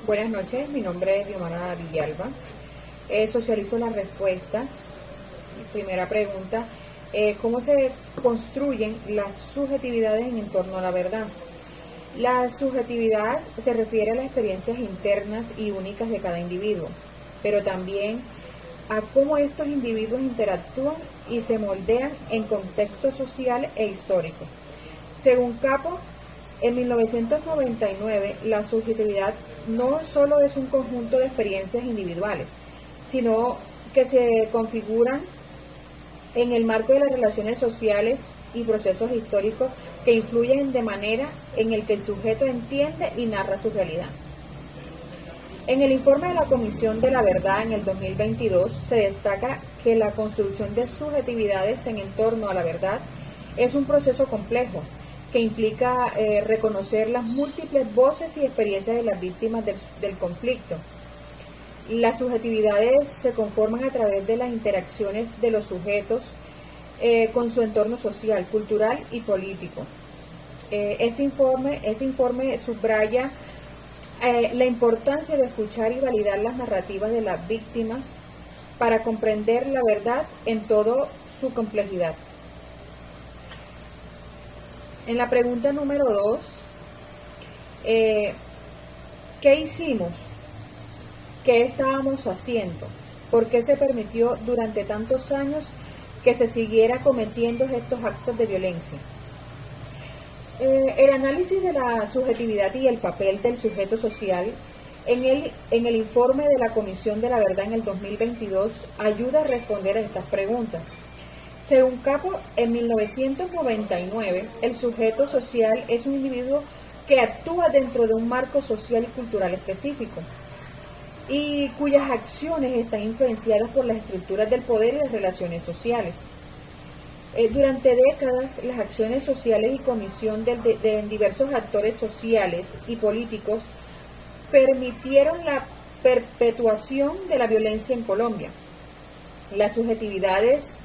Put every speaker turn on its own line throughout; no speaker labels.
Buenas noches, mi nombre es Diomara Villalba. Socializo las respuestas. Primera pregunta, ¿cómo se construyen las subjetividades en torno a la verdad? La subjetividad se refiere a las experiencias internas y únicas de cada individuo, pero también a cómo estos individuos interactúan y se moldean en contexto social e histórico. Según Cappo, en 1999, la subjetividad no solo es un conjunto de experiencias individuales, sino que se configuran en el marco de las relaciones sociales y procesos históricos que influyen de manera en el que el sujeto entiende y narra su realidad. En el informe de la Comisión de la Verdad en el 2022 se destaca que la construcción de subjetividades en torno a la verdad es un proceso complejo que implica reconocer las múltiples voces y experiencias de las víctimas del conflicto. Las subjetividades se conforman a través de las interacciones de los sujetos con su entorno social, cultural y político. Este informe subraya la importancia de escuchar y validar las narrativas de las víctimas para comprender la verdad en toda su complejidad. En la pregunta número 2, ¿qué hicimos? ¿Qué estábamos haciendo? ¿Por qué se permitió durante tantos años que se siguiera cometiendo estos actos de violencia? El análisis de la subjetividad y el papel del sujeto social en el informe de la Comisión de la Verdad en el 2022 ayuda a responder a estas preguntas. Según Cappo, en 1999, el sujeto social es un individuo que actúa dentro de un marco social y cultural específico y cuyas acciones están influenciadas por las estructuras del poder y las relaciones sociales. Durante décadas, las acciones sociales y comisión de diversos actores sociales y políticos permitieron la perpetuación de la violencia en Colombia. Las subjetividades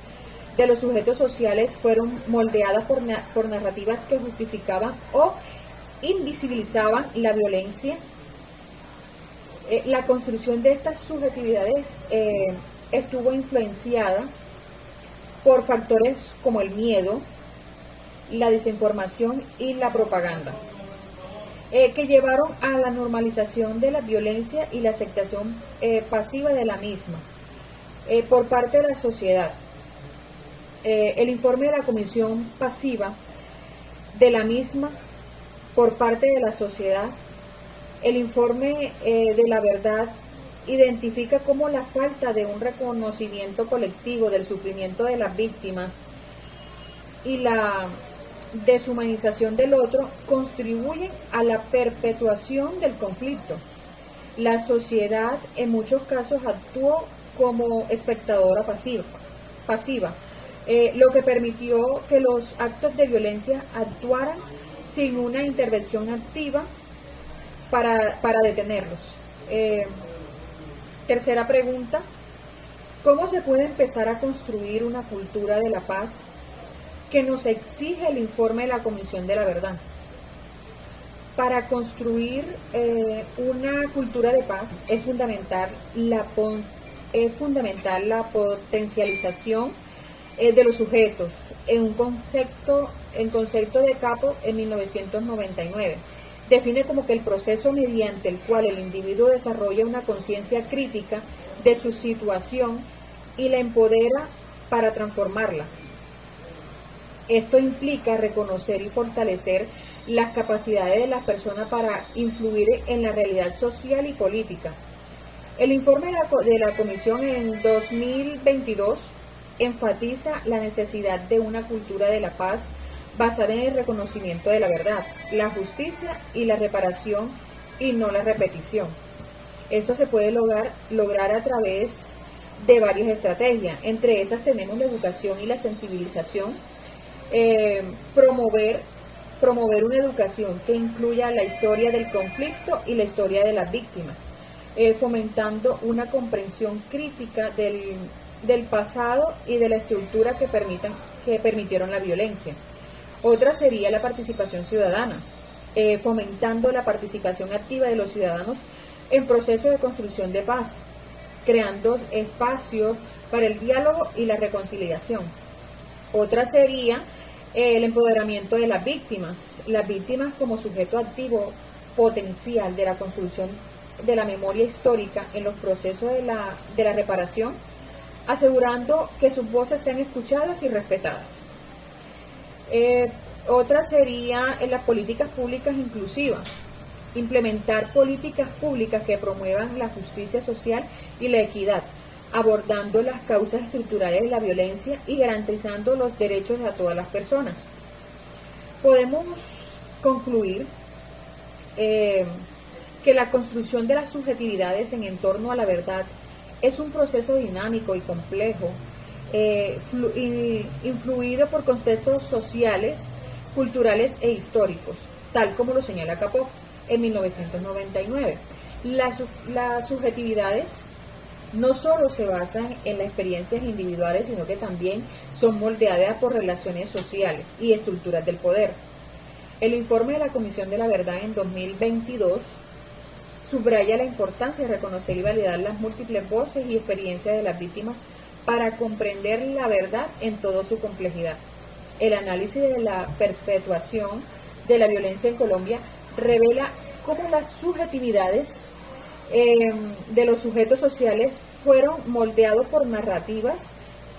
de los sujetos sociales fueron moldeadas por narrativas que justificaban o invisibilizaban la violencia. La construcción de estas subjetividades estuvo influenciada por factores como el miedo, la desinformación y la propaganda, que llevaron a la normalización de la violencia y la aceptación pasiva de la misma por parte de la sociedad. El informe de la Comisión Pasiva de la misma por parte de la sociedad, el informe de la verdad identifica cómo la falta de un reconocimiento colectivo del sufrimiento de las víctimas y la deshumanización del otro contribuyen a la perpetuación del conflicto. La sociedad en muchos casos actuó como espectadora pasiva, lo que permitió que los actos de violencia actuaran sin una intervención activa para detenerlos. Tercera pregunta, ¿cómo se puede empezar a construir una cultura de la paz que nos exige el informe de la Comisión de la Verdad? Para construir una cultura de paz es fundamental la potencialización de los sujetos en concepto de Cappo en 1999. Define como que el proceso mediante el cual el individuo desarrolla una conciencia crítica de su situación y la empodera para transformarla. Esto implica reconocer y fortalecer las capacidades de las personas para influir en la realidad social y política. El informe de la Comisión en 2022 enfatiza la necesidad de una cultura de la paz basada en el reconocimiento de la verdad, la justicia y la reparación y no la repetición. Esto se puede lograr a través de varias estrategias. Entre esas tenemos la educación y la sensibilización, promover una educación que incluya la historia del conflicto y la historia de las víctimas, fomentando una comprensión crítica del pasado y de la estructura que permitieron la violencia. Otra sería la participación ciudadana, fomentando la participación activa de los ciudadanos en proceso de construcción de paz, creando espacios para el diálogo y la reconciliación. Otra sería el empoderamiento de las víctimas como sujeto activo potencial de la construcción de la memoria histórica en los procesos de la reparación, asegurando que sus voces sean escuchadas y respetadas. Otra sería en las políticas públicas inclusivas, implementar políticas públicas que promuevan la justicia social y la equidad, abordando las causas estructurales de la violencia y garantizando los derechos a todas las personas. Podemos concluir que la construcción de las subjetividades en torno a la verdad es un proceso dinámico y complejo, influido por contextos sociales, culturales e históricos, tal como lo señala Capó en 1999. Las subjetividades no solo se basan en las experiencias individuales, sino que también son moldeadas por relaciones sociales y estructuras del poder. El informe de la Comisión de la Verdad en 2022 subraya la importancia de reconocer y validar las múltiples voces y experiencias de las víctimas para comprender la verdad en toda su complejidad. El análisis de la perpetuación de la violencia en Colombia revela cómo las subjetividades de los sujetos sociales fueron moldeados por narrativas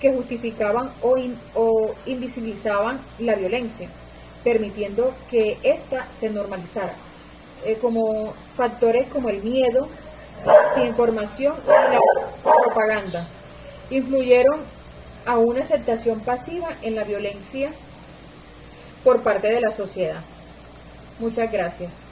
que justificaban o invisibilizaban la violencia, permitiendo que ésta se normalizara, como factores como el miedo, la desinformación y la propaganda influyeron a una aceptación pasiva en la violencia por parte de la sociedad. Muchas gracias.